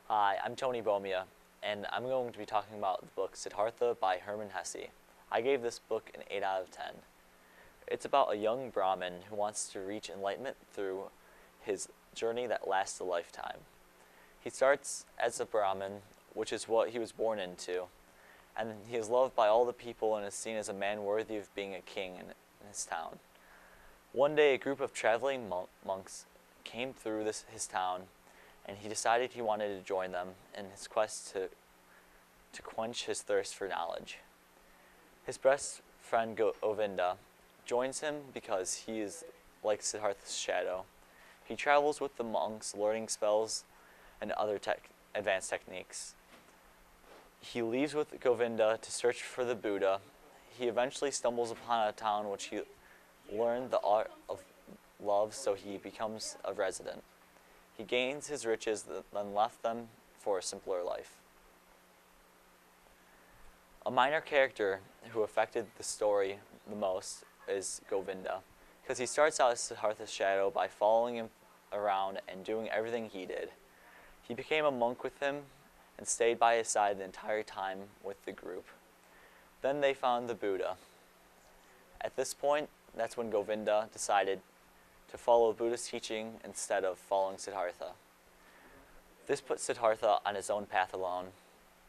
Hi, I'm Tony Bomia, and I'm going to be talking about the book Siddhartha by Hermann Hesse. I gave this book an 8 out of 10. It's about a young Brahmin who wants to reach enlightenment through his journey that lasts a lifetime. He starts as a Brahmin, which is what he was born into, and he is loved by all the people and is seen as a man worthy of being a king in his town. One day, a group of traveling monks came through his town, and he decided he wanted to join them in his quest to quench his thirst for knowledge. His best friend Govinda joins him because he is like Siddhartha's shadow. He travels with the monks, learning spells and other advanced techniques. He leaves with Govinda to search for the Buddha. He eventually stumbles upon a town which he learned the art of love, so he becomes a resident. He gains his riches, then left them for a simpler life. A minor character who affected the story the most is Govinda, because he starts out as Siddhartha's shadow by following him around and doing everything he did. He became a monk with him and stayed by his side the entire time with the group. Then they found the Buddha. At this point, that's when Govinda decided to follow Buddha's teaching instead of following Siddhartha. This put Siddhartha on his own path alone,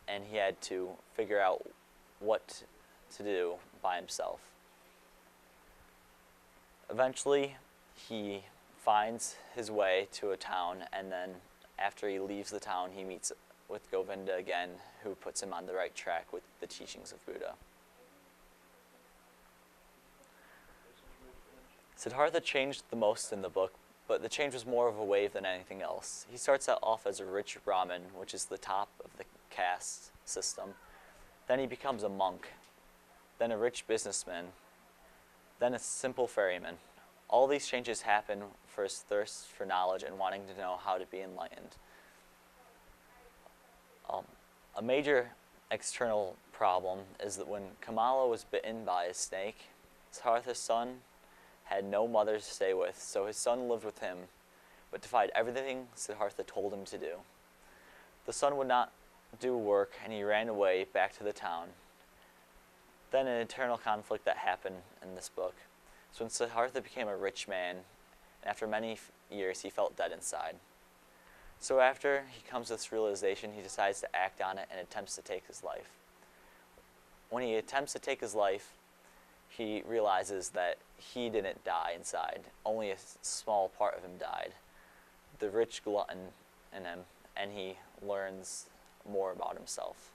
and he had to figure out what to do by himself. Eventually, he finds his way to a town, and then after he leaves the town, he meets with Govinda again, who puts him on the right track with the teachings of Buddha. Siddhartha changed the most in the book, but the change was more of a wave than anything else. He starts out off as a rich Brahmin, which is the top of the caste system. Then he becomes a monk, then a rich businessman, then a simple ferryman. All these changes happen for his thirst for knowledge and wanting to know how to be enlightened. A major external problem is that when Kamala was bitten by a snake, Siddhartha's son had no mother to stay with, so his son lived with him, but defied everything Siddhartha told him to do. The son would not do work, and he ran away back to the town. Then an internal conflict that happened in this book. So when Siddhartha became a rich man, and after many years he felt dead inside. So after he comes to this realization, he decides to act on it and attempts to take his life. When he attempts to take his life, he realizes that he didn't die inside. Only a small part of him died. The rich glutton in him, and he learns more about himself.